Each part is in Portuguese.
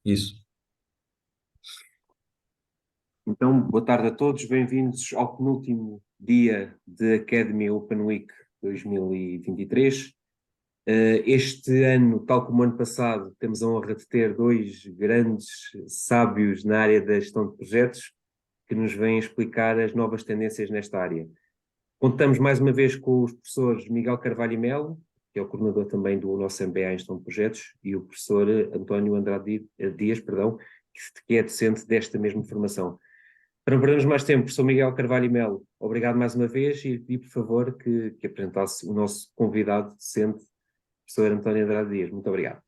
Isso. Então, boa tarde a todos, bem-vindos ao penúltimo dia da Academy Open Week 2023. Este ano, tal como o ano passado, temos a honra de ter dois grandes sábios na área da gestão de projetos que nos vêm explicar as novas tendências nesta área. Contamos mais uma vez com os professores Miguel Carvalho e Melo, que é o coordenador também do nosso MBA em gestão de projetos, e o professor António Andrade Dias, que é docente desta mesma formação. Para não perdermos mais tempo, professor Miguel Carvalho e Melo, obrigado mais uma vez e pedi, por favor, que apresentasse o nosso convidado docente, professor António Andrade Dias. Muito obrigado.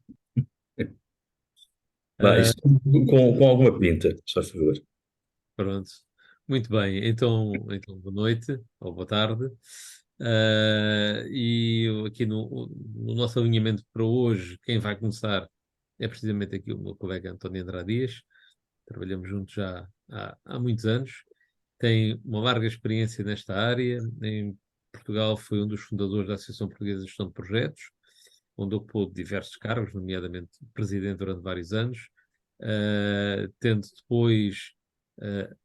Isso com alguma pinta, se faz favor. Pronto, muito bem. Então boa noite ou boa tarde. E aqui no nosso alinhamento para hoje, quem vai começar é precisamente aqui o meu colega António Andrade Dias. Trabalhamos juntos já há muitos anos. Tem uma larga experiência nesta área. Em Portugal foi um dos fundadores da Associação Portuguesa de Gestão de Projetos, onde ocupou diversos cargos, nomeadamente presidente durante vários anos, tendo depois uh,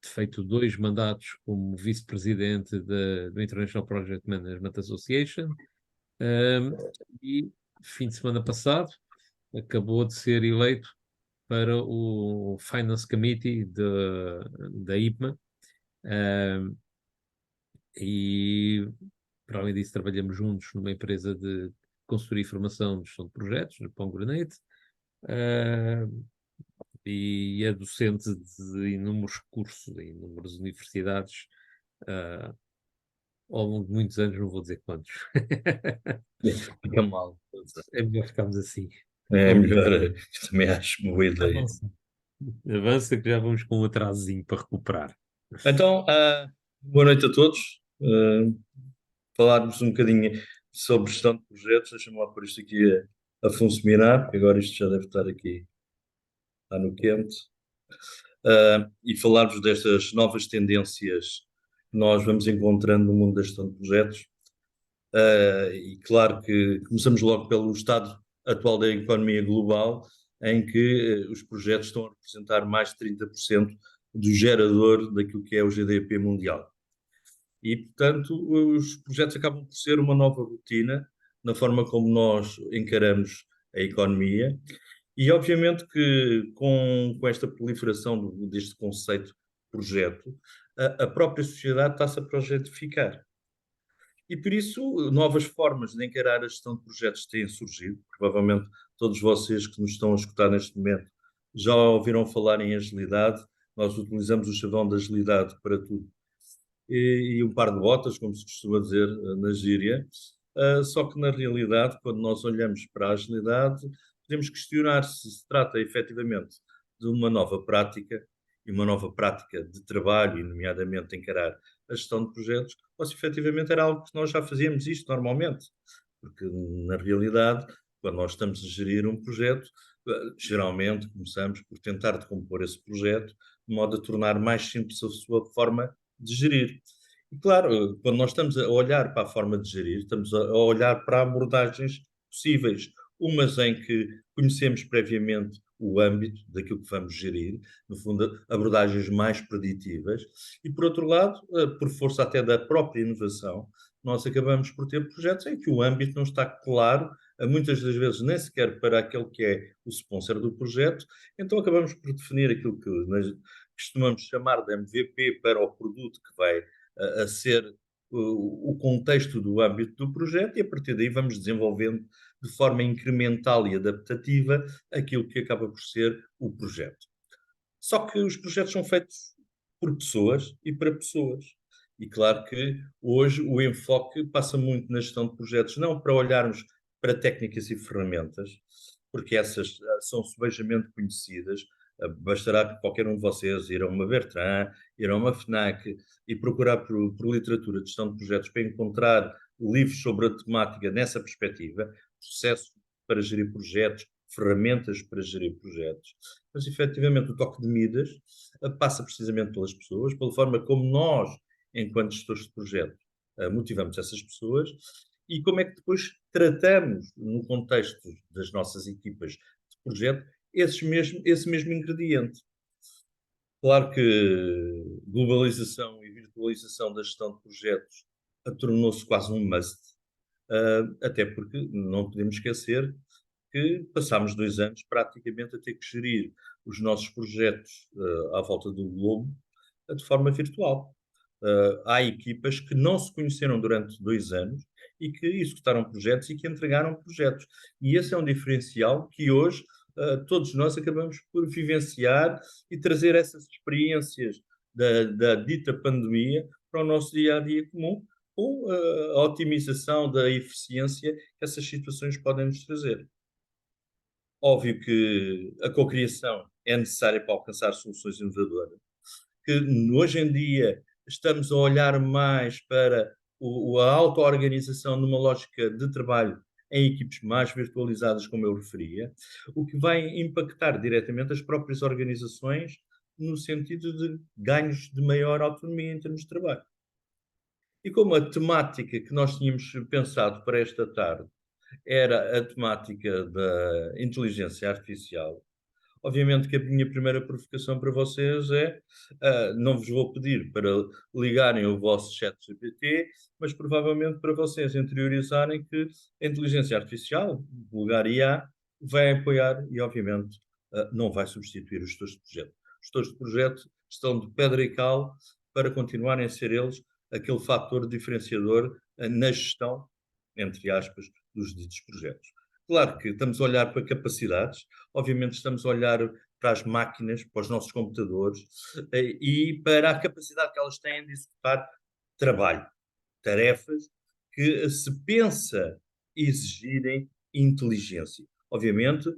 feito 2 mandatos como vice-presidente do International Project Management Association, e fim de semana passado acabou de ser eleito para o Finance Committee da IPMA, e para além disso trabalhamos juntos numa empresa de consultoria e formação de gestão de projetos, no Pão Granite, e é docente de inúmeros cursos em inúmeras universidades, uh, ao longo de muitos anos, não vou dizer quantos. Fica mal. É melhor ficarmos assim. É Então, melhor, também acho uma boa ideia. avança. Avança que já vamos com um atrasinho para recuperar. Então, boa noite a todos. Falarmos um bocadinho sobre gestão de projetos. Deixa-me lá pôr isto aqui a funcionar, porque agora isto já deve estar aqui, está no quente. E falar-vos destas novas tendências que nós vamos encontrando no mundo da gestão de projetos. E claro que começamos logo pelo estado atual da economia global, em que os projetos estão a representar mais de 30% do gerador daquilo que é o GDP mundial. E, portanto, os projetos acabam por ser uma nova rotina na forma como nós encaramos a economia. E, obviamente, que com esta proliferação deste conceito de projeto, a própria sociedade está-se a projetificar. E por isso, novas formas de encarar a gestão de projetos têm surgido. Provavelmente todos vocês que nos estão a escutar neste momento já ouviram falar em agilidade. Nós utilizamos o chavão da agilidade para tudo. E um par de botas, como se costuma dizer na gíria. Só que na realidade, quando nós olhamos para a agilidade, podemos questionar se trata efetivamente de uma nova prática e uma nova prática de trabalho, e nomeadamente encarar a gestão de projetos, ou se efetivamente era algo que nós já fazíamos isto normalmente. Porque, na realidade, quando nós estamos a gerir um projeto, geralmente começamos por tentar decompor esse projeto de modo a tornar mais simples a sua forma de gerir. E claro, quando nós estamos a olhar para a forma de gerir, estamos a olhar para abordagens possíveis, umas em que conhecemos previamente o âmbito daquilo que vamos gerir, no fundo, abordagens mais preditivas, e por outro lado, por força até da própria inovação, nós acabamos por ter projetos em que o âmbito não está claro, muitas das vezes nem sequer para aquele que é o sponsor do projeto, então acabamos por definir aquilo que costumamos chamar de MVP para o produto que vai a ser o contexto do âmbito do projeto, e a partir daí vamos desenvolvendo de forma incremental e adaptativa aquilo que acaba por ser o projeto. Só que os projetos são feitos por pessoas e para pessoas. E claro que hoje o enfoque passa muito na gestão de projetos, não para olharmos para técnicas e ferramentas, porque essas são subejamente conhecidas. Bastará que qualquer um de vocês ir a uma Bertrand, ir a uma FNAC e procurar por literatura de gestão de projetos para encontrar livros sobre a temática nessa perspectiva, processos para gerir projetos, ferramentas para gerir projetos. Mas, efetivamente, o toque de Midas passa precisamente pelas pessoas, pela forma como nós, enquanto gestores de projeto, motivamos essas pessoas e como é que depois tratamos, no contexto das nossas equipas de projeto, esse mesmo ingrediente. Claro que globalização e virtualização da gestão de projetos tornou-se quase um must, até porque não podemos esquecer que passámos 2 anos praticamente a ter que gerir os nossos projetos à volta do globo de forma virtual. Há equipas que não se conheceram durante 2 anos e que executaram projetos e que entregaram projetos. E esse é um diferencial que hoje todos nós acabamos por vivenciar e trazer essas experiências da dita pandemia para o nosso dia a dia comum, com a otimização da eficiência que essas situações podem nos trazer. Óbvio que a cocriação é necessária para alcançar soluções inovadoras, que hoje em dia estamos a olhar mais para a auto-organização numa lógica de trabalho em equipes mais virtualizadas, como eu referia, o que vai impactar diretamente as próprias organizações no sentido de ganhos de maior autonomia em termos de trabalho. E como a temática que nós tínhamos pensado para esta tarde era a temática da inteligência artificial, obviamente que a minha primeira provocação para vocês é, não vos vou pedir para ligarem o vosso chat GPT, mas provavelmente para vocês interiorizarem que a inteligência artificial, vulgar IA, vai apoiar e obviamente não vai substituir os gestores de projeto. Os gestores de projeto estão de pedra e cal para continuarem a ser eles aquele fator diferenciador na gestão, entre aspas, dos ditos projetos. Claro que estamos a olhar para capacidades, obviamente estamos a olhar para as máquinas, para os nossos computadores e para a capacidade que elas têm de executar trabalho, tarefas que se pensa exigirem inteligência. Obviamente,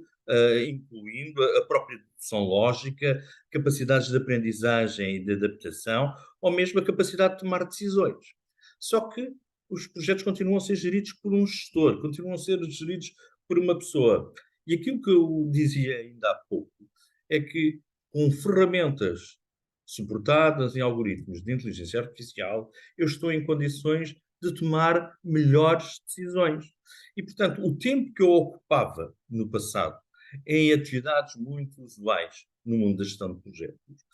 incluindo a própria dedução lógica, capacidades de aprendizagem e de adaptação, ou mesmo a capacidade de tomar decisões. Só que os projetos continuam a ser geridos por um gestor, continuam a ser geridos por uma pessoa. E aquilo que eu dizia ainda há pouco é que com ferramentas suportadas em algoritmos de inteligência artificial, eu estou em condições de tomar melhores decisões. E, portanto, o tempo que eu ocupava no passado em atividades muito usuais no mundo da gestão de projetos,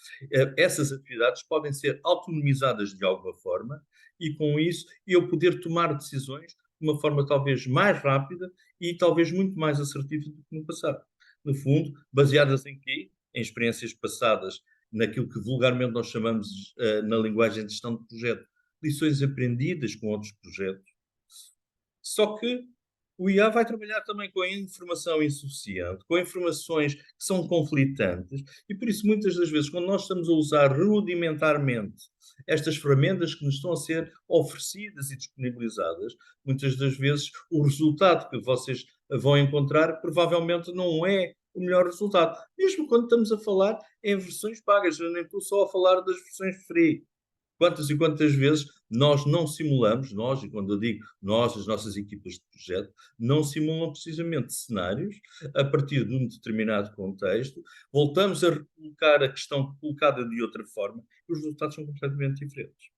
essas atividades podem ser autonomizadas de alguma forma e, com isso, eu poder tomar decisões de uma forma talvez mais rápida e talvez muito mais assertiva do que no passado. No fundo, baseadas em quê? Em experiências passadas, naquilo que vulgarmente nós chamamos, na linguagem de gestão de projeto, lições aprendidas com outros projetos. Só que o IA vai trabalhar também com a informação insuficiente, com informações que são conflitantes, e por isso, muitas das vezes, quando nós estamos a usar rudimentarmente estas ferramentas que nos estão a ser oferecidas e disponibilizadas, muitas das vezes o resultado que vocês vão encontrar provavelmente não é o melhor resultado. Mesmo quando estamos a falar em versões pagas, eu nem estou só a falar das versões free. Quantas e quantas vezes nós não simulamos, nós, e quando eu digo nós, as nossas equipas de projeto, não simulam precisamente cenários a partir de um determinado contexto, voltamos a recolocar a questão colocada de outra forma e os resultados são completamente diferentes.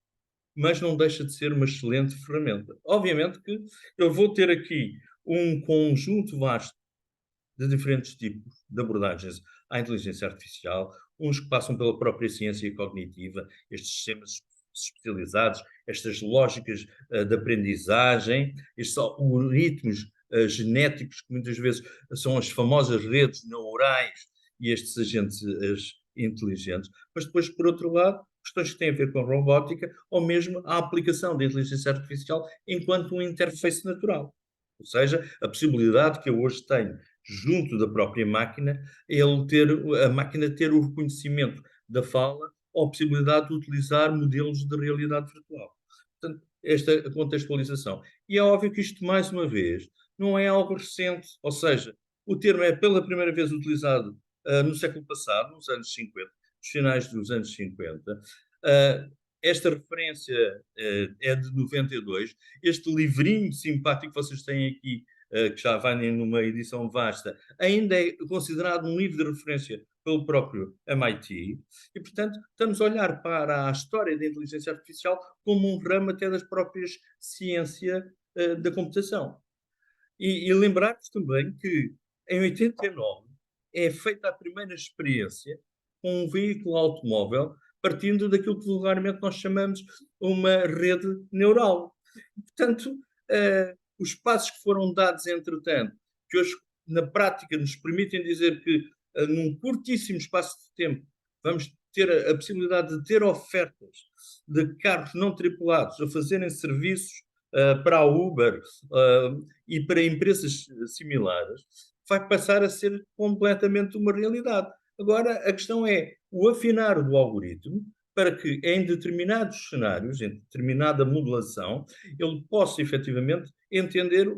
Mas não deixa de ser uma excelente ferramenta. Obviamente que eu vou ter aqui um conjunto vasto de diferentes tipos de abordagens à inteligência artificial, uns que passam pela própria ciência cognitiva, estes sistemas especializados, estas lógicas de aprendizagem, estes algoritmos genéticos, que muitas vezes são as famosas redes neurais e estes agentes inteligentes. Mas depois, por outro lado, questões que têm a ver com robótica ou mesmo a aplicação da inteligência artificial enquanto um interface natural. Ou seja, a possibilidade que eu hoje tenho junto da própria máquina, a máquina ter o reconhecimento da fala ou a possibilidade de utilizar modelos de realidade virtual. Portanto, esta contextualização. E é óbvio que isto, mais uma vez, não é algo recente, ou seja, o termo é pela primeira vez utilizado no século passado, nos anos 50, nos finais dos anos 50. Esta referência é de 92. Este livrinho simpático que vocês têm aqui, que já vai numa edição vasta, ainda é considerado um livro de referência pelo próprio MIT, e, portanto, estamos a olhar para a história da inteligência artificial como um ramo até das próprias ciência da computação. E lembrar-vos também que, em 89, é feita a primeira experiência com um veículo automóvel partindo daquilo que vulgarmente nós chamamos uma rede neural. Portanto, os passos que foram dados, entretanto, que hoje na prática nos permitem dizer que num curtíssimo espaço de tempo vamos ter a possibilidade de ter ofertas de carros não tripulados a fazerem serviços para a Uber e para empresas similares, vai passar a ser completamente uma realidade. Agora, a questão é o afinar do algoritmo para que em determinados cenários, em determinada modulação, ele possa efetivamente entender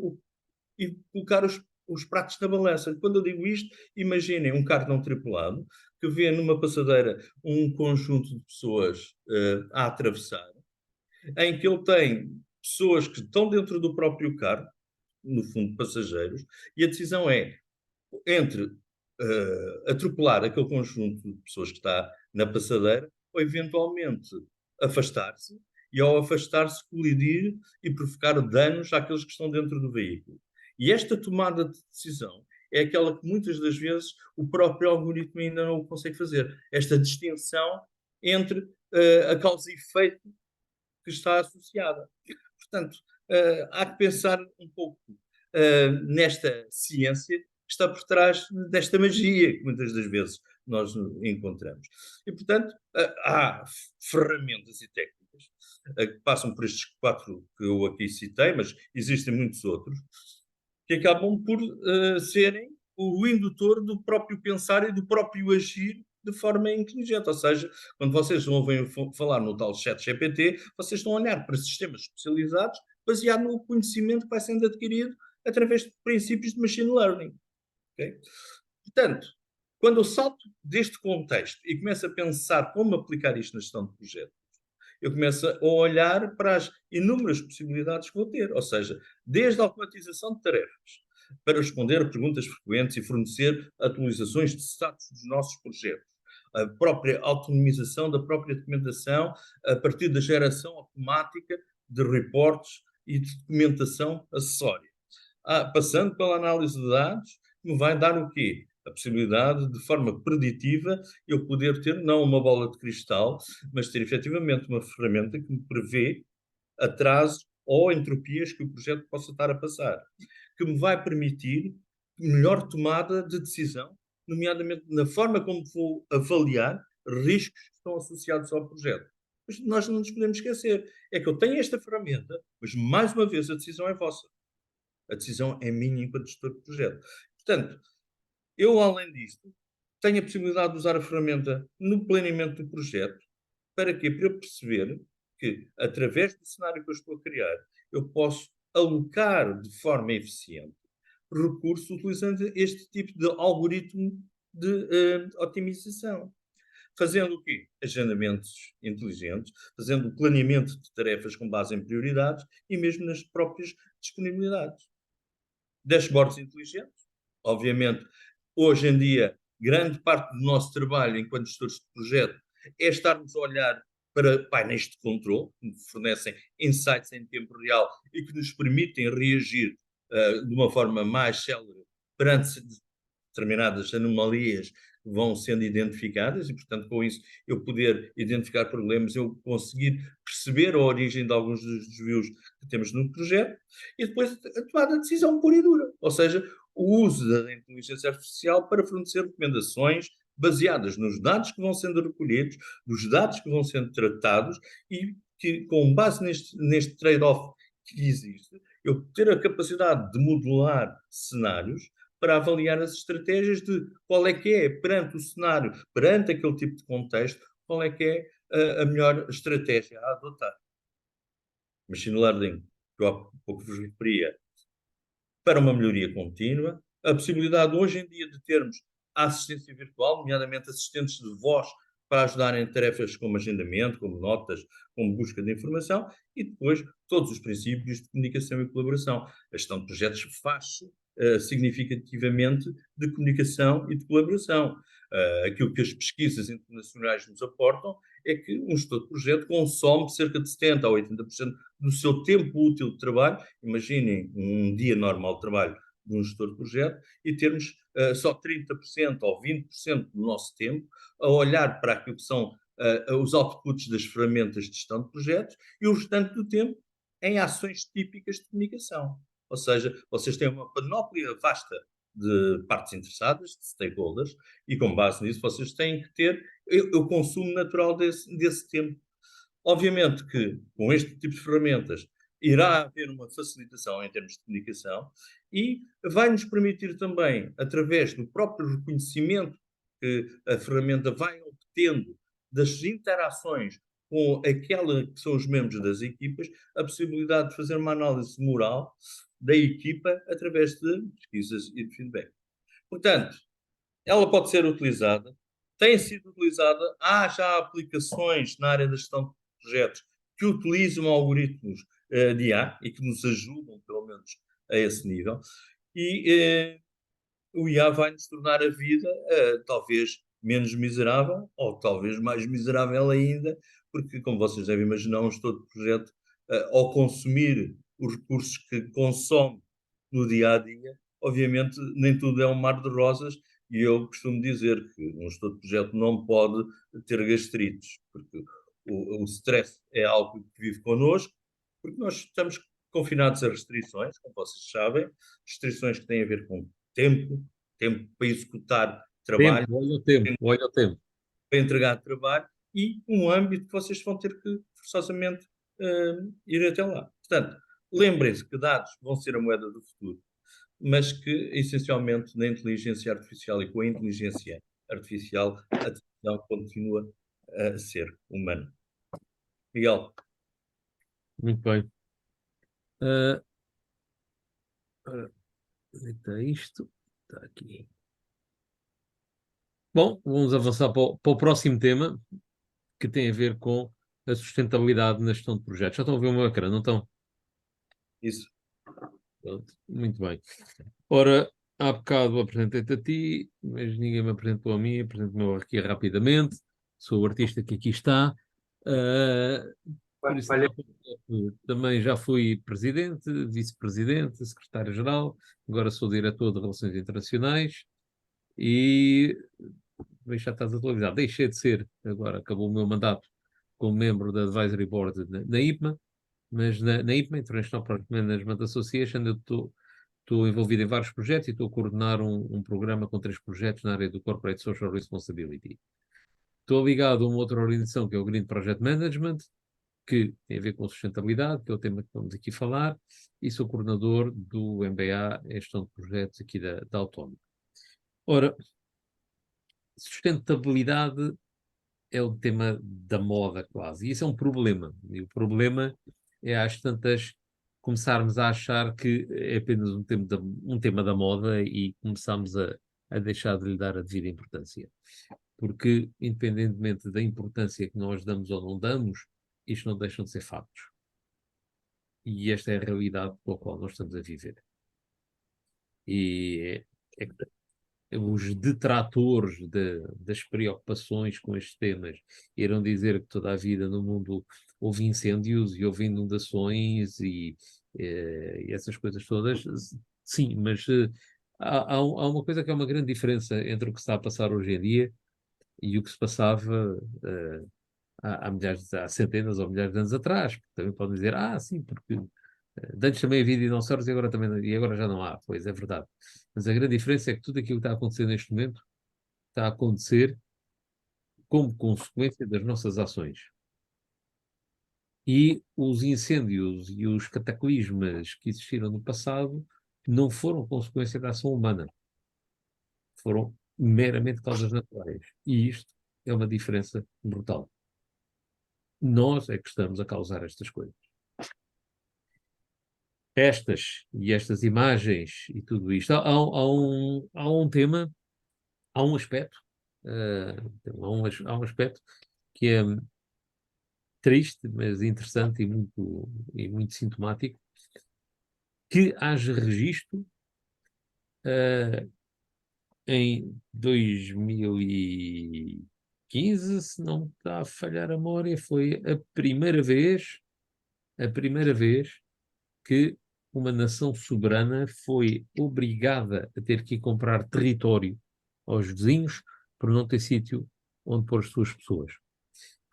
e colocar os pratos na balança. Quando eu digo isto, imaginem um carro não tripulado que vê numa passadeira um conjunto de pessoas a atravessar, em que ele tem pessoas que estão dentro do próprio carro, no fundo passageiros, e a decisão é entre atropelar aquele conjunto de pessoas que está na passadeira ou eventualmente afastar-se e ao afastar-se colidir e provocar danos àqueles que estão dentro do veículo. E esta tomada de decisão é aquela que muitas das vezes o próprio algoritmo ainda não consegue fazer. Esta distinção entre a causa e efeito que está associada. Portanto, há que pensar um pouco nesta ciência que está por trás desta magia que muitas das vezes nós encontramos. E, portanto, há ferramentas e técnicas que passam por estes 4 que eu aqui citei, mas existem muitos outros, que acabam por serem o indutor do próprio pensar e do próprio agir de forma inteligente. Ou seja, quando vocês ouvem falar no tal chat GPT, vocês estão a olhar para sistemas especializados baseado no conhecimento que vai sendo adquirido através de princípios de machine learning. Okay? Portanto, quando eu salto deste contexto e começo a pensar como aplicar isto na gestão de projetos, eu começo a olhar para as inúmeras possibilidades que vou ter. Ou seja, desde a automatização de tarefas, para responder a perguntas frequentes e fornecer atualizações de status dos nossos projetos, a própria autonomização da própria documentação a partir da geração automática de reportes e de documentação acessória. Passando pela análise de dados, que me vai dar o quê? A possibilidade, de forma preditiva, eu poder ter não uma bola de cristal, mas ter efetivamente uma ferramenta que me prevê atrasos ou entropias que o projeto possa estar a passar, que me vai permitir melhor tomada de decisão, nomeadamente na forma como vou avaliar riscos que estão associados ao projeto. Mas nós não nos podemos esquecer, é que eu tenho esta ferramenta, mas mais uma vez a decisão é vossa. A decisão é minha enquanto gestor de projeto. Portanto, eu, além disto, tenho a possibilidade de usar a ferramenta no planeamento do projeto. Para quê? Para eu perceber que, através do cenário que eu estou a criar, eu posso alocar de forma eficiente recursos utilizando este tipo de algoritmo de otimização. Fazendo o quê? Agendamentos inteligentes, fazendo o planeamento de tarefas com base em prioridades e mesmo nas próprias disponibilidades. Dashboards inteligentes, obviamente, hoje em dia, grande parte do nosso trabalho enquanto gestores de projeto é estarmos a olhar para painéis de controle, que nos fornecem insights em tempo real e que nos permitem reagir de uma forma mais célere perante determinadas anomalias que vão sendo identificadas e, portanto, com isso eu poder identificar problemas, eu conseguir perceber a origem de alguns dos desvios que temos no projeto e depois a tomada de decisão pura e dura, ou seja, o uso da inteligência artificial para fornecer recomendações baseadas nos dados que vão sendo recolhidos, nos dados que vão sendo tratados e que, com base neste trade-off que existe, eu ter a capacidade de modular cenários para avaliar as estratégias de qual é que é, perante o cenário, perante aquele tipo de contexto, qual é que é a melhor estratégia a adotar. Machine Learning, que eu há pouco vos referia, para uma melhoria contínua, a possibilidade hoje em dia de termos a assistência virtual, nomeadamente assistentes de voz para ajudar em tarefas como agendamento, como notas, como busca de informação, e depois todos os princípios de comunicação e colaboração. A gestão de projetos faz-se significativamente de comunicação e de colaboração. Aquilo que as pesquisas internacionais nos aportam é que um gestor de projeto consome cerca de 70% a 80% do seu tempo útil de trabalho. Imaginem um dia normal de trabalho de um gestor de projeto e termos só 30% ou 20% do nosso tempo a olhar para aquilo que são os outputs das ferramentas de gestão de projetos e o restante do tempo em ações típicas de comunicação. Ou seja, vocês têm uma panóplia vasta de partes interessadas, de stakeholders, e com base nisso vocês têm que ter o consumo natural desse tempo. Obviamente que com este tipo de ferramentas irá haver uma facilitação em termos de comunicação e vai nos permitir também, através do próprio reconhecimento que a ferramenta vai obtendo das interações com aquela que são os membros das equipas, a possibilidade de fazer uma análise moral da equipa através de pesquisas e de feedback. Portanto, ela pode ser utilizada, tem sido utilizada, há já aplicações na área da gestão de projetos que utilizam algoritmos de IA e que nos ajudam, pelo menos, a esse nível. E o IA vai nos tornar a vida talvez menos miserável, ou talvez mais miserável ainda, porque, como vocês devem imaginar, um gestor de projeto, ao consumir os recursos que consome no dia a dia, obviamente nem tudo é um mar de rosas, e eu costumo dizer que um gestor de projeto não pode ter gastrites, porque o stress é algo que vive connosco, porque nós estamos confinados a restrições, como vocês sabem, restrições que têm a ver com tempo, tempo para executar trabalho, Tempo, olha o tempo, olha o tempo. para entregar trabalho e um âmbito que vocês vão ter que forçosamente ir até lá. Portanto, lembrem-se que dados vão ser a moeda do futuro, mas que essencialmente na inteligência artificial e com a inteligência artificial a decisão continua a ser humana. Miguel. Muito bem. Uh, ora, onde está isto? Está aqui. Bom, vamos avançar para o próximo tema, que tem a ver com a sustentabilidade na gestão de projetos. Já estão a ver o meu ecrã, não estão? Isso. Pronto, muito bem. Ora, há bocado apresentei-te a ti, mas ninguém me apresentou a mim, apresento-me aqui rapidamente. Sou o artista que aqui está. Por isso, Olha, também já fui presidente, vice-presidente, secretário-geral, agora sou diretor de Relações Internacionais e já estás atualizado. Deixei de ser, agora acabou o meu mandato como membro da Advisory Board na IPMA, mas na IPMA, International Project Management Association, eu estou envolvido em vários projetos e estou a coordenar um programa com 3 projetos na área do Corporate Social Responsibility. Estou ligado a uma outra organização que é o Green Project Management, que tem a ver com sustentabilidade, que é o tema que vamos aqui falar, e sou coordenador do MBA em Gestão de Projetos aqui da Autónoma. Ora, sustentabilidade é o tema da moda quase, e isso é um problema. E o problema é, às tantas, começarmos a achar que é apenas um tema da moda e começamos a deixar de lhe dar a devida importância. Porque, independentemente da importância que nós damos ou não damos, isto não deixam de ser factos. E esta é a realidade com a qual nós estamos a viver. E os detratores das preocupações com estes temas irão dizer que toda a vida no mundo houve incêndios e houve inundações e essas coisas todas. Sim, mas há uma coisa que é uma grande diferença entre o que está a passar hoje em dia e o que se passava há centenas ou milhares de anos atrás. Porque também podem dizer, sim, porque de antes também havia dinossauros e agora já não há. Pois é verdade. Mas a grande diferença é que tudo aquilo que está a acontecer neste momento está a acontecer como consequência das nossas ações. E os incêndios e os cataclismas que existiram no passado não foram consequência da ação humana. Foram meramente causas naturais. E isto é uma diferença brutal. Nós é que estamos a causar estas coisas. Estas imagens e tudo isto. Há um tema, há um aspecto, há um aspecto que é triste, mas interessante e muito sintomático, que haja registro em 2015, se não me está a falhar a memória, foi a primeira vez que uma nação soberana foi obrigada a ter que ir comprar território aos vizinhos por não ter sítio onde pôr as suas pessoas.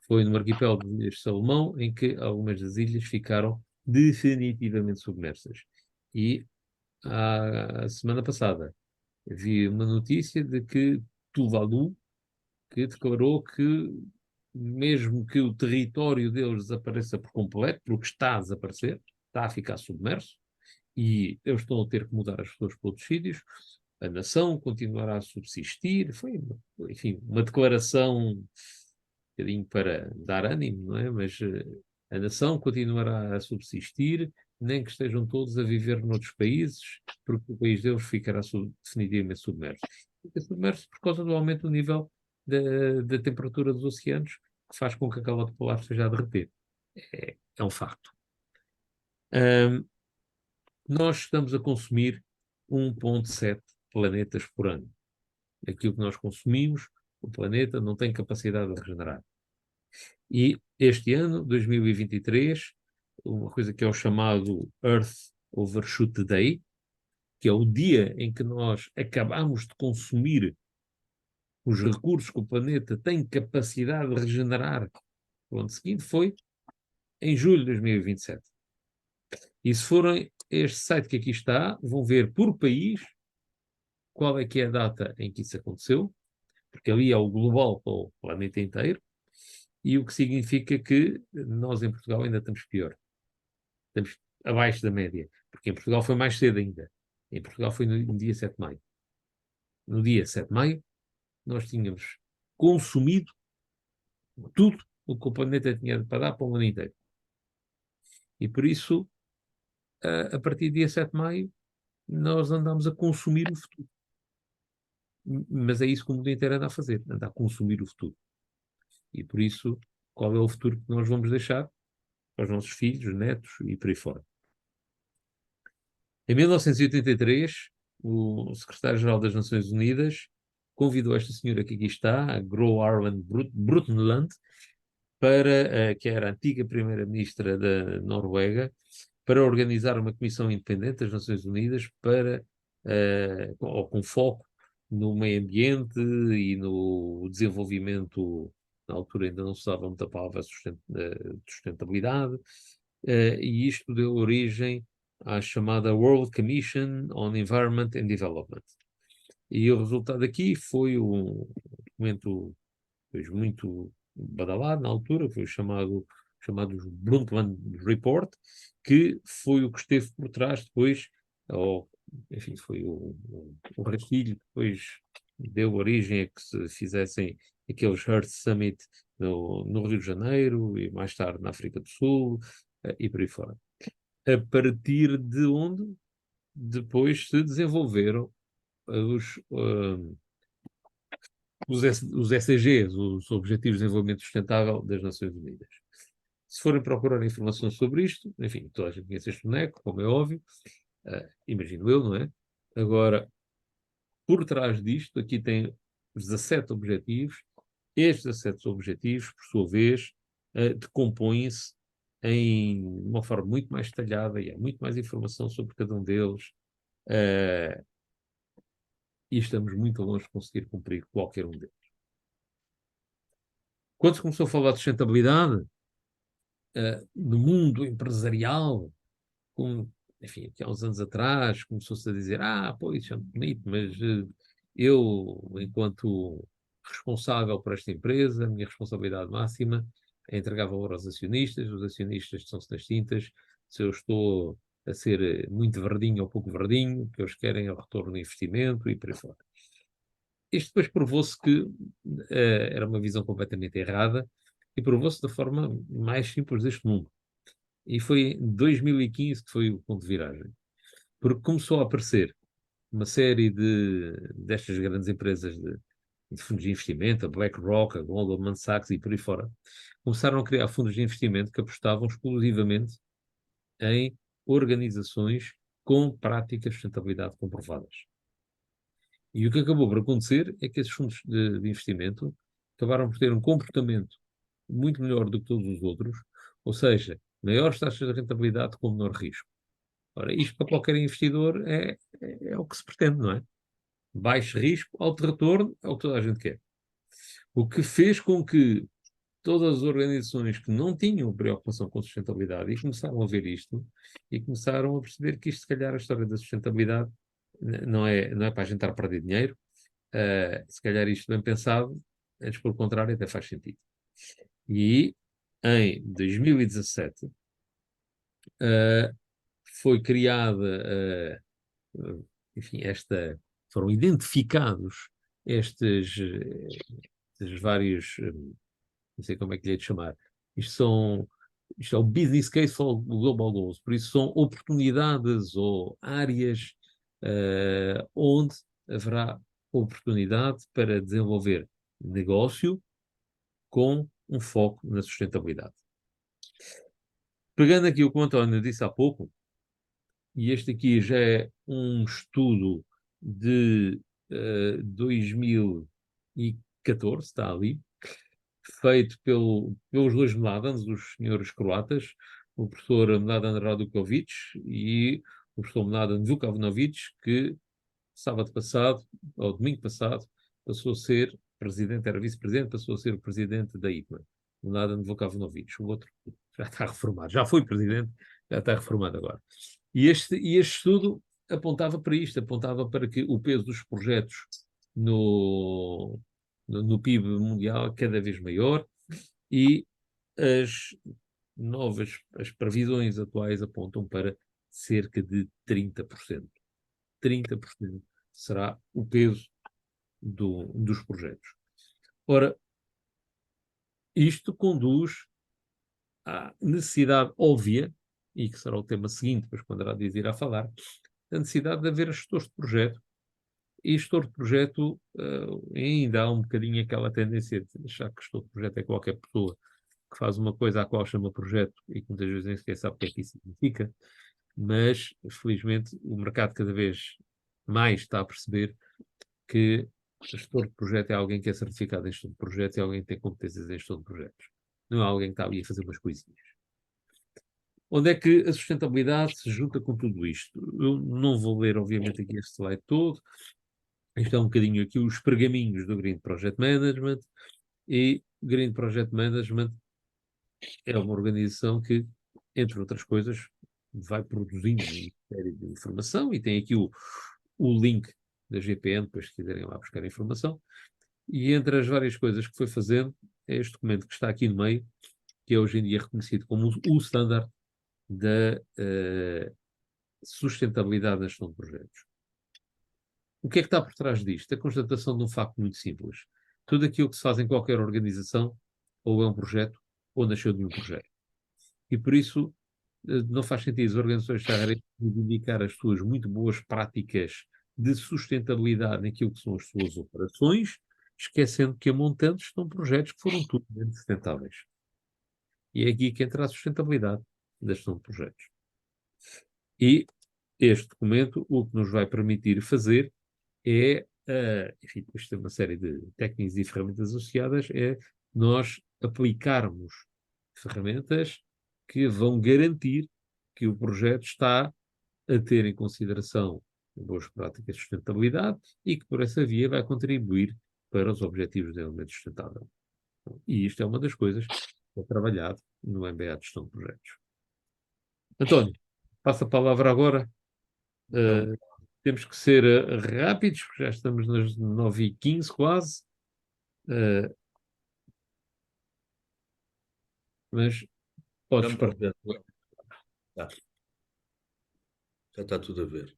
Foi no arquipélago de Ilhas de Salomão em que algumas das ilhas ficaram definitivamente submersas. E a semana passada vi uma notícia de que Tuvalu, que declarou que mesmo que o território deles desapareça por completo, porque está a desaparecer, está a ficar submerso, e eles estão a ter que mudar as pessoas para outros sítios, a nação continuará a subsistir. Foi, enfim, uma declaração um bocadinho para dar ânimo, não é? Mas a nação continuará a subsistir, nem que estejam todos a viver noutros países, porque o país deles ficará definitivamente submerso. Fica submerso por causa do aumento do nível da temperatura dos oceanos, que faz com que a calota polar esteja a derreter. É um facto. Nós estamos a consumir 1,7 planetas por ano. Aquilo que nós consumimos, o planeta não tem capacidade de regenerar. E este ano, 2023, uma coisa que é o chamado Earth Overshoot Day, que é o dia em que nós acabamos de consumir os recursos que o planeta tem capacidade de regenerar no ano seguinte, foi em julho de 2027. E se forem este site que aqui está, vão ver por país qual é que é a data em que isso aconteceu, porque ali é o global para o planeta inteiro, e o que significa que nós em Portugal ainda estamos pior. Estamos abaixo da média, porque em Portugal foi mais cedo ainda. Em Portugal foi no dia 7 de maio. No dia 7 de maio, nós tínhamos consumido tudo o que o planeta tinha para dar para um ano inteiro. E por isso, a partir do dia 7 de maio, nós andamos a consumir o futuro. Mas é isso que o mundo inteiro anda a fazer, anda a consumir o futuro. E por isso, qual é o futuro que nós vamos deixar para os nossos filhos, netos e por aí fora? Em 1983, o secretário-geral das Nações Unidas convidou esta senhora que aqui está, a Gro Harlem Brundtland, para, que era a antiga primeira-ministra da Noruega, para organizar uma comissão independente das Nações Unidas para, ou com foco no meio ambiente e no desenvolvimento. Na altura ainda não se usava muita palavra sustentabilidade, e isto deu origem à chamada World Commission on Environment and Development. E o resultado aqui foi um documento muito badalado na altura, foi chamado Brundtland Report, que foi o que esteve por trás depois, ou, enfim, foi o rastilho que depois deu origem a que se fizessem aqueles Earth Summit no Rio de Janeiro e mais tarde na África do Sul e por aí fora. A partir de onde depois se desenvolveram os SDGs, os Objetivos de Desenvolvimento Sustentável das Nações Unidas. Se forem procurar informação sobre isto, enfim, toda a gente conhece este boneco, como é óbvio, imagino eu, não é? Agora, por trás disto, aqui tem os 17 objetivos. Estes 17 objetivos, por sua vez, decompõem-se em uma forma muito mais detalhada e há muito mais informação sobre cada um deles. E estamos muito longe de conseguir cumprir qualquer um deles. Quando se começou a falar de sustentabilidade, no mundo empresarial, enfim, aqui há uns anos atrás, começou-se a dizer, pois, é bonito, mas eu, enquanto responsável por esta empresa, a minha responsabilidade máxima é entregar valor aos acionistas, os acionistas são-se das tintas, se eu estou a ser muito verdinho ou pouco verdinho, o que eles querem é o retorno do investimento e por aí fora. Isto depois provou-se que era uma visão completamente errada e provou-se da forma mais simples deste mundo. E foi em 2015 que foi o ponto de viragem. Porque começou a aparecer uma série destas grandes empresas de fundos de investimento, a BlackRock, a Goldman Sachs e por aí fora, começaram a criar fundos de investimento que apostavam exclusivamente em organizações com práticas de sustentabilidade comprovadas. E o que acabou por acontecer é que esses fundos de investimento acabaram por ter um comportamento muito melhor do que todos os outros, ou seja, maiores taxas de rentabilidade com menor risco. Ora, isto para qualquer investidor é o que se pretende, não é? Baixo risco, alto retorno, é o que toda a gente quer. O que fez com que todas as organizações que não tinham preocupação com sustentabilidade e começaram a ver isto e começaram a perceber que isto, se calhar, a história da sustentabilidade não é para a gente estar a perder dinheiro. Se calhar isto bem pensado, antes pelo contrário, até faz sentido. E em 2017 foi criada, enfim, foram identificados estes vários, não sei como é que lhe hei de chamar, isto é o Business Case for Global Goals, por isso são oportunidades ou áreas onde haverá oportunidade para desenvolver negócio com um foco na sustentabilidade. Pegando aqui o que o António disse há pouco, e este aqui já é um estudo de 2014, está ali, feito pelos dois Mladens, os senhores croatas, o professor Mladen Radukovic e o professor Mladen Vukavnovic, que sábado passado, ou domingo passado, passou a ser presidente, era vice-presidente, passou a ser o presidente da IPMA, o Mladen Vukavnovic. O outro já está reformado, já foi presidente, já está reformado agora. E este estudo apontava para isto, apontava para que o peso dos projetos no PIB mundial é cada vez maior e as previsões atuais apontam para cerca de 30%. 30% será o peso dos projetos. Ora, isto conduz à necessidade óbvia, e que será o tema seguinte, depois quando Aradis irá falar, a necessidade de haver gestores de projeto. E gestor de projeto ainda há um bocadinho aquela tendência de achar que gestor de projeto é qualquer pessoa que faz uma coisa à qual chama projeto e que muitas vezes nem sequer sabe o que é que isso significa, mas felizmente o mercado cada vez mais está a perceber que gestor de projeto é alguém que é certificado em gestão de projetos e alguém que tem competências em gestão de projetos. Não é alguém que está ali a fazer umas coisinhas. Onde é que a sustentabilidade se junta com tudo isto? Eu não vou ler, obviamente, aqui este slide todo. Isto é um bocadinho aqui os pergaminhos do Green Project Management. E o Green Project Management é uma organização que, entre outras coisas, vai produzindo uma série de informação e tem aqui o link da GPN, depois se quiserem lá buscar a informação. E entre as várias coisas que foi fazendo, é este documento que está aqui no meio, que é hoje em dia reconhecido como o standard da sustentabilidade na gestão de projetos. O que é que está por trás disto? A constatação de um facto muito simples. Tudo aquilo que se faz em qualquer organização, ou é um projeto, ou nasceu de um projeto. E por isso não faz sentido as organizações estarem a reivindicar as suas muito boas práticas de sustentabilidade naquilo que são as suas operações, esquecendo que a montante estão projetos que foram tudo sustentáveis. E é aqui que entra a sustentabilidade da gestão de projetos. E este documento, o que nos vai permitir fazer é, enfim, depois tem uma série de técnicas e ferramentas associadas, é nós aplicarmos ferramentas que vão garantir que o projeto está a ter em consideração boas práticas de sustentabilidade e que por essa via vai contribuir para os objetivos de desenvolvimento sustentável. E isto é uma das coisas que é trabalhado no MBA de Gestão de Projetos. António, passo a palavra agora. Temos que ser rápidos, porque já estamos nas 9h15 quase. Mas podes partir. Já está tudo a ver.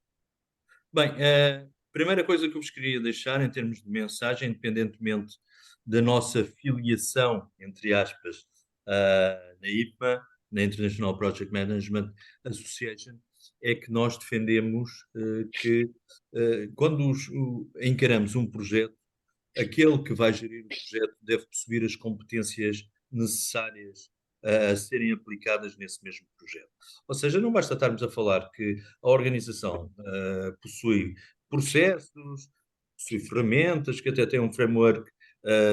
Bem, a primeira coisa que eu vos queria deixar em termos de mensagem, independentemente da nossa filiação, entre aspas, na IPMA, na International Project Management Association, é que nós defendemos que quando encaramos um projeto, aquele que vai gerir o projeto deve possuir as competências necessárias a serem aplicadas nesse mesmo projeto. Ou seja, não basta estarmos a falar que a organização possui processos, possui ferramentas, que até tem um framework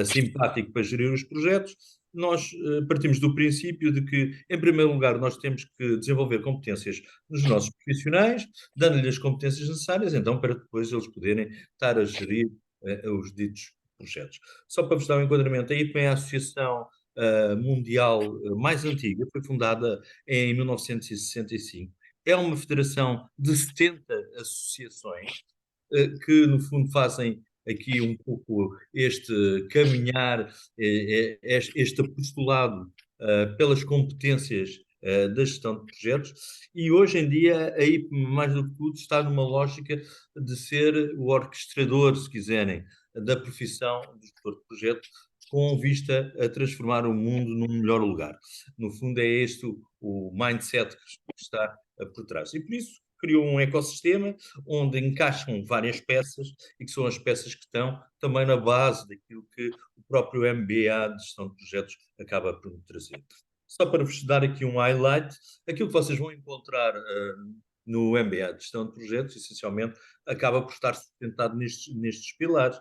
simpático para gerir os projetos, nós partimos do princípio de que, em primeiro lugar, nós temos que desenvolver competências nos nossos profissionais, dando-lhes as competências necessárias, então, para depois eles poderem estar a gerir os ditos projetos. Só para vos dar um enquadramento, a IPM é a associação mundial mais antiga, foi fundada em 1965. É uma federação de 70 associações que, no fundo, fazem aqui um pouco este caminhar, este apostolado pelas competências da gestão de projetos, e hoje em dia, aí, mais do que tudo, está numa lógica de ser o orquestrador, se quiserem, da profissão do gestor de projeto, com vista a transformar o mundo num melhor lugar. No fundo, é este o mindset que está por trás. E por isso criou um ecossistema onde encaixam várias peças e que são as peças que estão também na base daquilo que o próprio MBA de gestão de projetos acaba por trazer. Só para vos dar aqui um highlight, aquilo que vocês vão encontrar no MBA de gestão de projetos, essencialmente, acaba por estar sustentado nestes pilares.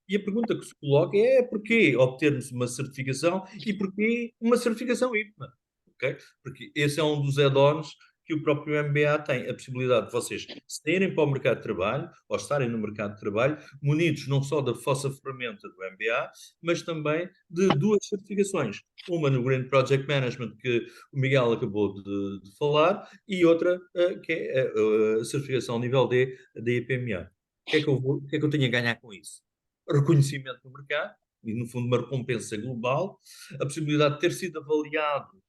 E a pergunta que se coloca é porquê obtermos uma certificação e porquê uma certificação IPMA? Okay? Porque esse é um dos add-ons que o próprio MBA tem, a possibilidade de vocês saírem para o mercado de trabalho, ou estarem no mercado de trabalho, munidos não só da vossa ferramenta do MBA, mas também de duas certificações. Uma no Green Project Management, que o Miguel acabou de falar, e outra que é a certificação nível D da IPMA. O que é que eu tenho a ganhar com isso? Reconhecimento no mercado, e no fundo uma recompensa global, a possibilidade de ter sido avaliado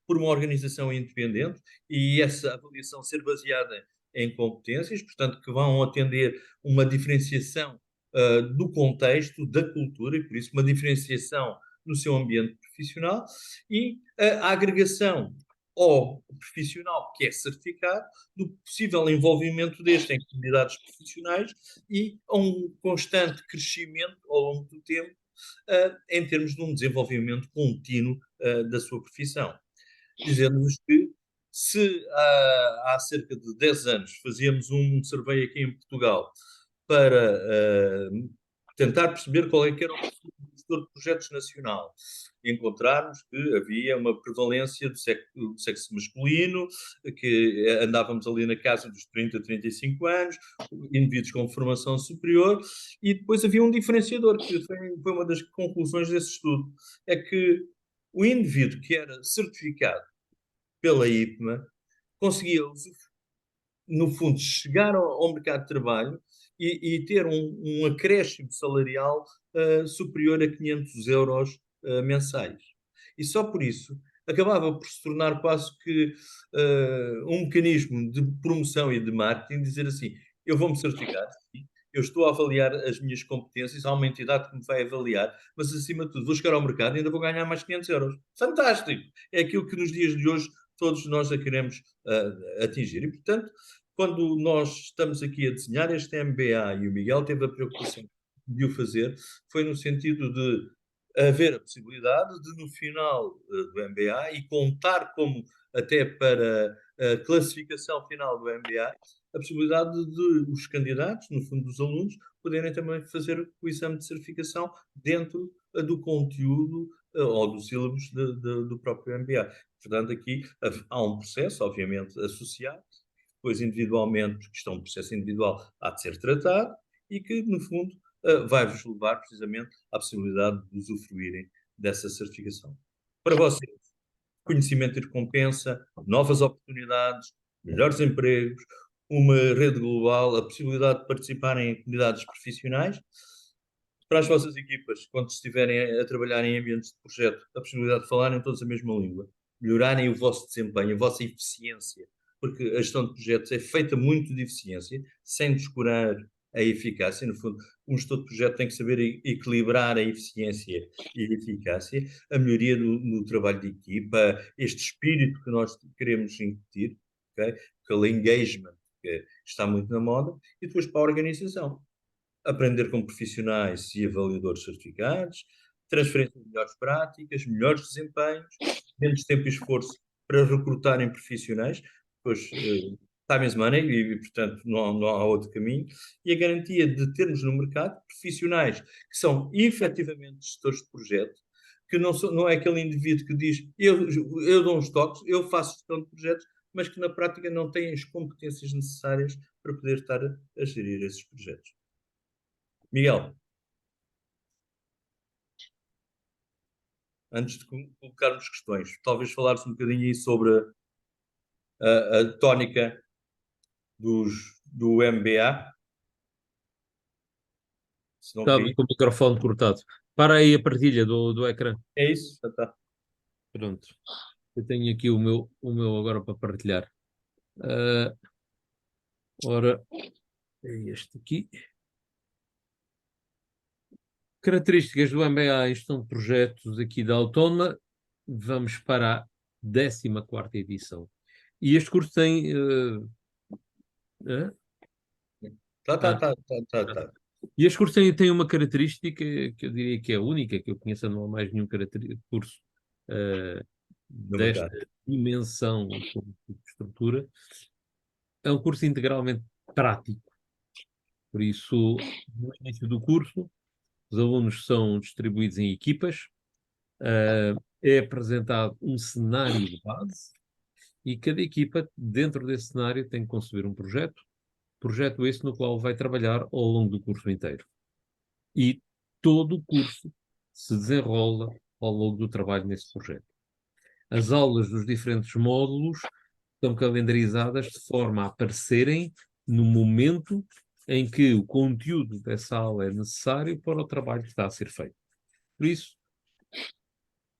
por uma organização independente e essa avaliação ser baseada em competências, portanto, que vão atender uma diferenciação do contexto, da cultura, e por isso uma diferenciação no seu ambiente profissional, e a agregação ao profissional que é certificado do possível envolvimento deste em comunidades profissionais e a um constante crescimento ao longo do tempo em termos de um desenvolvimento contínuo da sua profissão. Dizendo-nos que se há cerca de 10 anos fazíamos um survey aqui em Portugal para tentar perceber qual é que era o perfil do gestor de projetos nacional, e encontrarmos que havia uma prevalência do sexo masculino, que andávamos ali na casa dos 30, 35 anos, indivíduos com formação superior, e depois havia um diferenciador, que foi uma das conclusões desse estudo, é que o indivíduo que era certificado pela IPMA conseguia, no fundo, chegar ao mercado de trabalho e ter um acréscimo salarial superior a 500 euros mensais. E só por isso acabava por se tornar quase que um mecanismo de promoção e de marketing, dizer assim, eu vou-me certificar, eu estou a avaliar as minhas competências, há uma entidade que me vai avaliar, mas acima de tudo vou chegar ao mercado e ainda vou ganhar mais 500 euros. Fantástico! É aquilo que nos dias de hoje todos nós a queremos atingir. E, portanto, quando nós estamos aqui a desenhar este MBA, e o Miguel teve a preocupação de o fazer, foi no sentido de haver a possibilidade de, no final do MBA, e contar como até para a classificação final do MBA, a possibilidade de os candidatos, no fundo dos alunos, poderem também fazer o exame de certificação dentro do conteúdo ou dos sílabos do próprio MBA. Portanto, aqui há um processo, obviamente, associado, depois individualmente, porque isto é um processo individual, há de ser tratado, e que, no fundo, vai-vos levar precisamente à possibilidade de usufruírem dessa certificação. Para vocês, conhecimento e recompensa, novas oportunidades, melhores empregos, uma rede global, a possibilidade de participarem em comunidades profissionais. Para as vossas equipas, quando estiverem a trabalhar em ambientes de projeto, a possibilidade de falarem todos a mesma língua, melhorarem o vosso desempenho, a vossa eficiência, porque a gestão de projetos é feita muito de eficiência, sem descurar a eficácia. No fundo, um gestor de projeto tem que saber equilibrar a eficiência e a eficácia, a melhoria no trabalho de equipa, este espírito que nós queremos incutir, okay? Aquele engagement que está muito na moda, e depois para a organização. Aprender com profissionais e avaliadores certificados, transferência de melhores práticas, melhores desempenhos, menos tempo e esforço para recrutarem profissionais, pois time is money e portanto, não há outro caminho. E a garantia de termos no mercado profissionais que são efetivamente gestores de projeto, que não é aquele indivíduo que diz eu dou uns toques, eu faço gestão de projetos, mas que na prática não têm as competências necessárias para poder estar a gerir esses projetos. Miguel, antes de colocarmos questões, talvez falares um bocadinho aí sobre a tónica do MBA. Se não Estava caí, com o microfone cortado. Para aí a partilha do ecrã. é isso, já está. Pronto. Eu tenho aqui o meu agora para partilhar. Ah, ora, é este aqui. Características do MBA em gestão de projetos aqui da Autónoma. Vamos para a 14ª edição. E este curso tem... Tá. E este curso tem uma característica que eu diria que é única, que eu conheço, não há mais nenhum curso No desta mercado. dimensão de estrutura. É um curso integralmente prático. Por isso, no início do curso, os alunos são distribuídos em equipas, é apresentado um cenário de base e cada equipa, dentro desse cenário, tem que conceber um projeto esse no qual vai trabalhar ao longo do curso inteiro. E todo o curso se desenrola ao longo do trabalho nesse projeto. As aulas dos diferentes módulos estão calendarizadas de forma a aparecerem no momento em que o conteúdo dessa aula é necessário para o trabalho que está a ser feito. Por isso,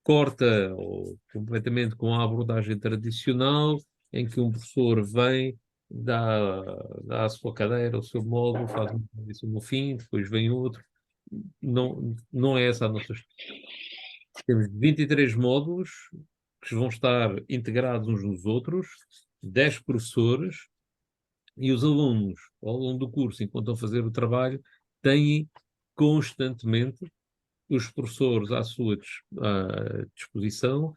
corta completamente com a abordagem tradicional, em que um professor vem, dá a sua cadeira, o seu módulo, faz um serviço no fim, depois vem outro. Não é essa a nossa estrutura. Temos 23 módulos que vão estar integrados uns nos outros, 10 professores, e os alunos, ao longo do curso, enquanto estão a fazer o trabalho, têm constantemente os professores à sua disposição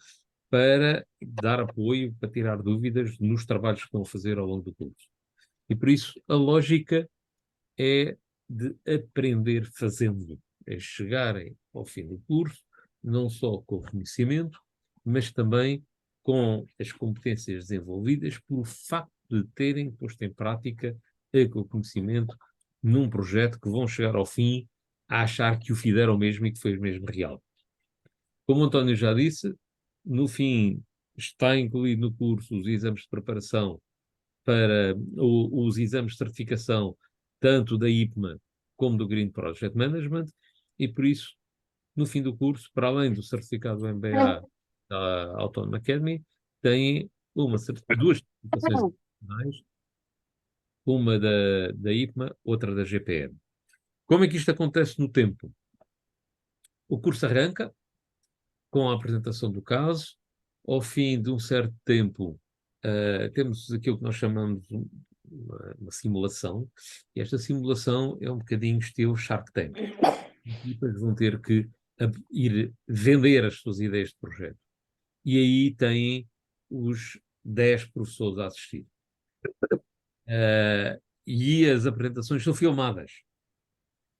para dar apoio, para tirar dúvidas nos trabalhos que estão a fazer ao longo do curso. E por isso a lógica é de aprender fazendo, é chegarem ao fim do curso, não só com o conhecimento, mas também com as competências desenvolvidas por facto de terem posto em prática aquele conhecimento num projeto que vão chegar ao fim a achar que o fizeram mesmo e que foi mesmo real. Como o António já disse, no fim está incluído no curso os exames de preparação para os exames de certificação tanto da IPMA como do Green Project Management, e por isso, no fim do curso, para além do certificado do MBA da Autonomous Academy, têm duas certificações adicionais, uma da IPMA, outra da GPM. Como é que isto acontece no tempo? O curso arranca com a apresentação do caso, ao fim de um certo tempo, temos aquilo que nós chamamos uma simulação, e esta simulação é um bocadinho estilo Shark Tank. As equipas vão ter que ir vender as suas ideias de projeto. E aí têm os 10 professores a assistir. E as apresentações são filmadas,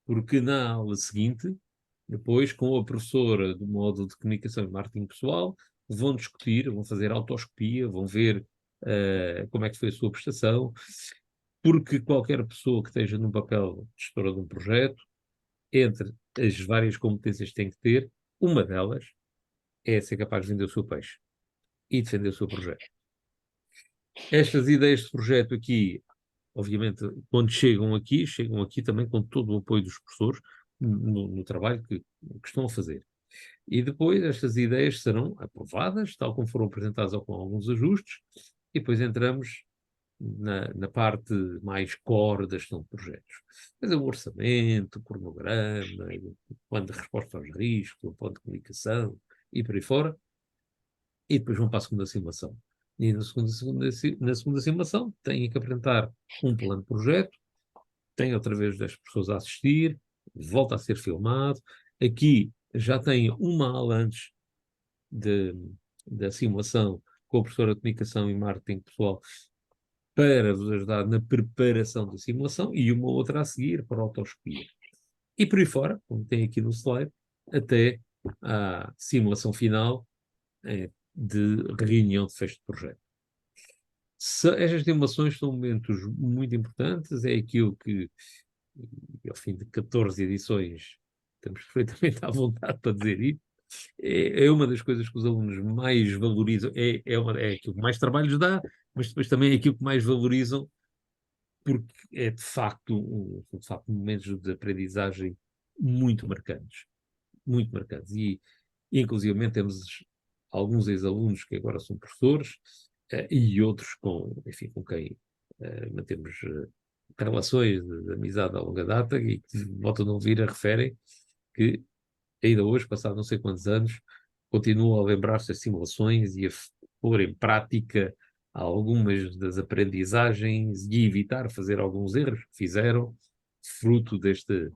porque na aula seguinte, depois, com a professora do módulo de comunicação e marketing pessoal, vão discutir, vão fazer autoscopia, vão ver como é que foi a sua prestação, porque qualquer pessoa que esteja num papel de gestora de um projeto, entre as várias competências que tem que ter, uma delas é ser capaz de vender o seu peixe e defender o seu projeto. Estas ideias de projeto aqui, obviamente, quando chegam aqui também com todo o apoio dos professores no trabalho que estão a fazer. E depois estas ideias serão aprovadas, tal como foram apresentadas ou com alguns ajustes, e depois entramos na parte mais core da gestão de projetos. Fazer o orçamento, o cronograma, o plano de resposta aos riscos, o plano de comunicação e por aí fora. E depois vão para a segunda simulação. E na segunda simulação têm que apresentar um plano de projeto, tem outra vez 10 pessoas a assistir, volta a ser filmado. Aqui já tem uma aula antes da simulação com a professora de comunicação e marketing pessoal, para vos ajudar na preparação da simulação e uma outra a seguir para a autoescolha. E por aí fora, como tem aqui no slide, até à simulação final de reunião de fecho de projeto. Estas simulações são momentos muito importantes, é aquilo que, ao fim de 14 edições, estamos perfeitamente à vontade para dizer isso, é uma das coisas que os alunos mais valorizam, é aquilo que mais trabalho lhes dá, mas depois também é aquilo que mais valorizam, porque é de facto momentos de aprendizagem muito marcantes, muito marcantes. E, inclusivamente, temos alguns ex-alunos que agora são professores, e outros enfim, com quem mantemos relações de amizade a longa data e que voltam a ouvir a referem que ainda hoje, passado não sei quantos anos, continuam a lembrar-se das simulações e a pôr em prática algumas das aprendizagens e evitar fazer alguns erros que fizeram, fruto deste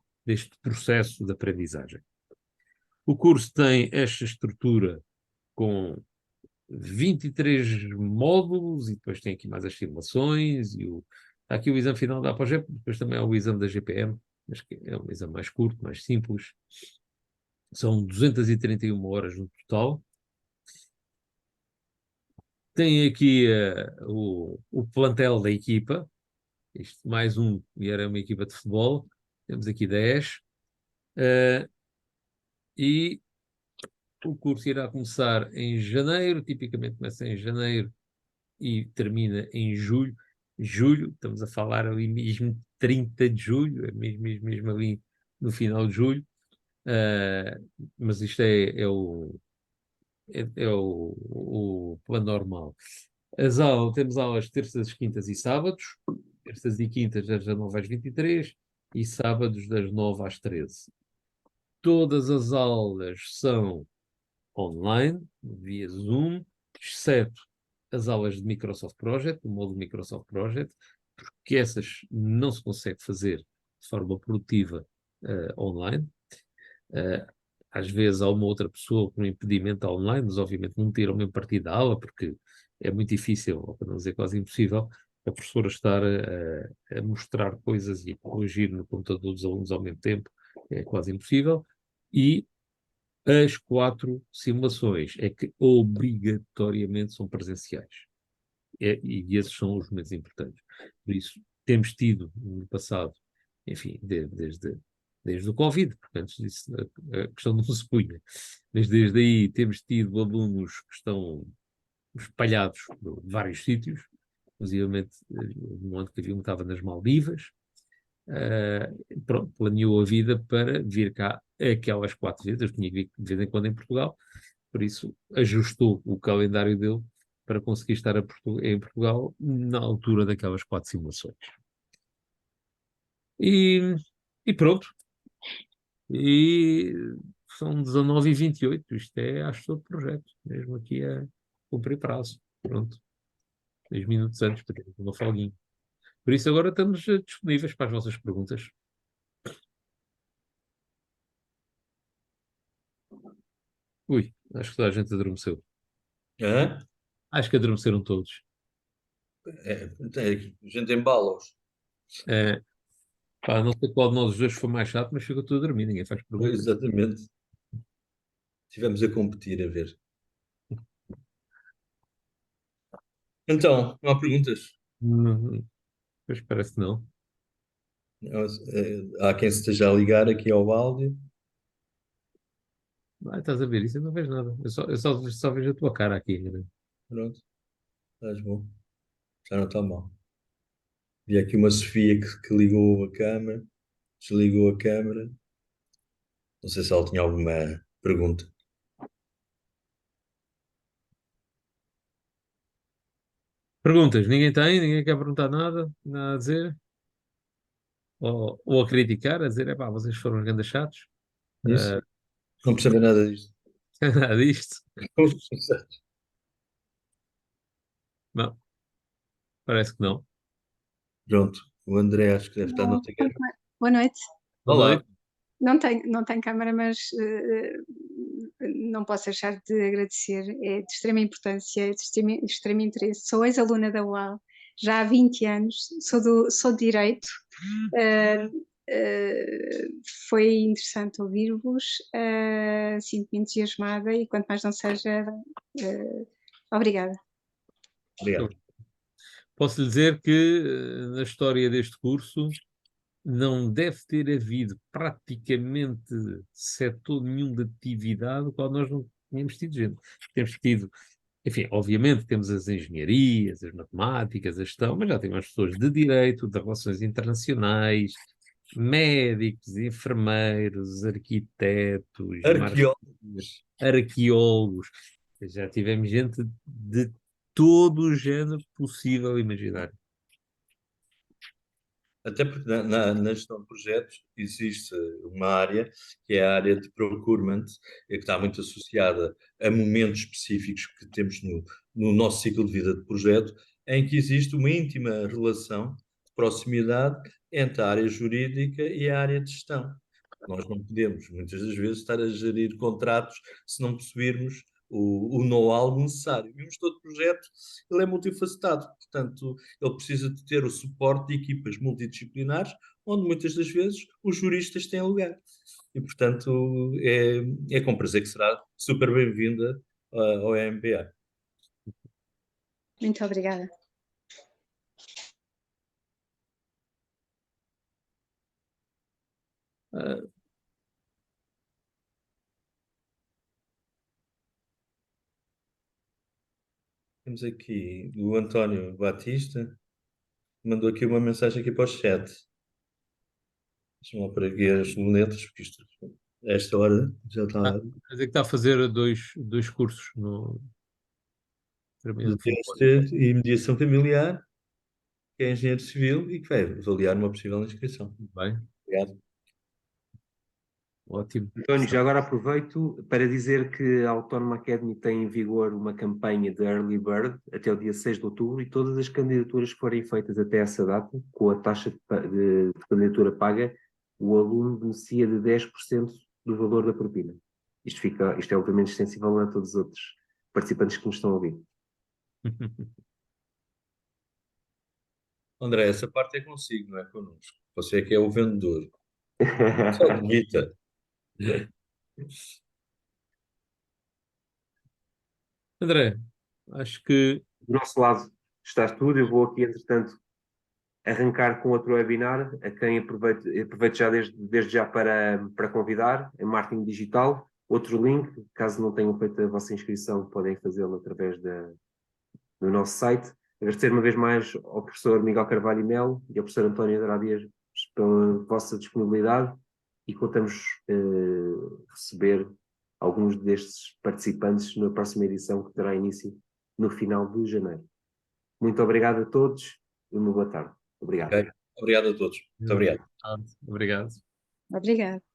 processo de aprendizagem. O curso tem esta estrutura com 23 módulos e depois tem aqui mais as simulações está aqui o exame final da APOGEP, depois também há o exame da GPM, mas que é um exame mais curto, mais simples. São 231 horas no total. Tem aqui o plantel da equipa, isto mais um, e era uma equipa de futebol, temos aqui 10, e o curso irá começar em janeiro, tipicamente começa em janeiro e termina em julho. Julho, estamos a falar ali mesmo de 30 de julho, é mesmo ali no final de julho, mas isto é o plano normal. Temos aulas terças, quintas e sábados, terças e quintas das 19 às 23 e sábados das 9 às 13. Todas as aulas são online, via Zoom, exceto as aulas de Microsoft Project, o módulo Microsoft Project, porque essas não se consegue fazer de forma produtiva online. Às vezes há uma outra pessoa com um impedimento online, mas obviamente não ter o mesmo partido da aula, porque é muito difícil, ou para não dizer quase impossível, a professora estar a mostrar coisas e a corrigir no computador dos alunos ao mesmo tempo, é quase impossível. E as 4 simulações é que obrigatoriamente são presenciais. E esses são os momentos importantes. Por isso, temos tido no passado, enfim, desde o Covid, porque antes disso a questão não se punha. Mas desde aí temos tido alunos que estão espalhados por vários sítios, inclusive no ano que havia um que estava nas Maldivas, pronto, planeou a vida para vir cá aquelas 4 vezes, eu tinha que vir de vez em quando em Portugal, por isso ajustou o calendário dele para conseguir estar em Portugal na altura daquelas 4 simulações. E pronto. E são 19h28, isto é, acho, todo projeto, mesmo aqui a cumprir prazo. Pronto. 10 minutos antes para ter uma folguinha. Por isso agora estamos disponíveis para as vossas perguntas. Ui, acho que toda a gente adormeceu. Hã? Acho que adormeceram todos. A gente embala-os. Não sei qual de nós os dois foi mais chato, mas ficou tudo a dormir, ninguém faz perguntas. Exatamente. Estivemos a competir a ver. Então, não há perguntas? Pois parece que não. Há quem se esteja a ligar aqui ao áudio. Estás a ver isso? Eu não vejo nada. Eu só vejo a tua cara aqui, né? Pronto, estás bom. Já não está mal. Vi aqui uma Sofia que ligou a câmera, desligou a câmera. Não sei se ela tinha alguma pergunta. Perguntas? Ninguém tem? Ninguém quer perguntar nada? Nada a dizer? Ou a criticar, a dizer, epá, vocês foram os grandes chatos? Isso? Não percebo nada disto. Nada disto? Não, parece que não. Pronto, o André acho que deve estar no Boa boa noite. Boa Olá. noite. Não tenho câmara, mas não posso deixar de agradecer. É de extrema importância, é de extremo interesse. Sou ex-aluna da UAL, já há 20 anos, sou de Direito. Foi interessante ouvir-vos, sinto-me entusiasmada e quanto mais não seja, obrigada. Obrigado. Posso lhe dizer que na história deste curso não deve ter havido praticamente setor nenhum de atividade no qual nós não tínhamos tido gente. Temos tido, enfim, obviamente temos as engenharias, as matemáticas, a gestão, mas já temos pessoas de direito, de relações internacionais, médicos, enfermeiros, arquitetos, Arqueólogos. arqueólogos. Já tivemos gente de todo o género possível e imaginário. Até porque na gestão de projetos existe uma área, que é a área de procurement, que está muito associada a momentos específicos que temos no nosso ciclo de vida de projeto, em que existe uma íntima relação de proximidade entre a área jurídica e a área de gestão. Nós não podemos, muitas das vezes, estar a gerir contratos se não possuirmos o know-how necessário. E um gestor de projeto, ele é multifacetado, portanto, ele precisa de ter o suporte de equipas multidisciplinares, onde muitas das vezes os juristas têm lugar. E, portanto, é com prazer que será super bem-vinda ao MBA. Muito obrigada. Temos aqui o António Batista, mandou aqui uma mensagem aqui para o chat. Deixa-me lá por aqui as letras, porque isto, a esta hora, já está... Quer dizer que está a fazer dois cursos no de teste e mediação familiar, que é engenheiro civil e que vai avaliar uma possível inscrição. Bem, Obrigado. ótimo. António, já agora aproveito para dizer que a Autónoma Academy tem em vigor uma campanha de Early Bird até o dia 6 de outubro e todas as candidaturas que forem feitas até essa data, com a taxa de candidatura paga, o aluno beneficia de 10% do valor da propina. Isto é obviamente extensível a todos os outros participantes que nos estão a ouvir. André, essa parte é consigo, não é connosco. Você é que é o vendedor. Só demita. André, acho que Do nosso lado está tudo, eu vou aqui, entretanto, arrancar com outro webinar, a quem aproveito já desde já para convidar, é Marketing Digital. Outro link, caso não tenham feito a vossa inscrição, podem fazê-lo através do nosso site. Agradecer uma vez mais ao professor Miguel Carvalho e Melo e ao professor António Andrade Dias pela vossa disponibilidade e contamos receber alguns destes participantes na próxima edição que terá início no final de janeiro. Muito obrigado a todos e uma boa tarde. Obrigado. Okay. Obrigado a todos. Muito obrigado. Obrigado. Obrigada.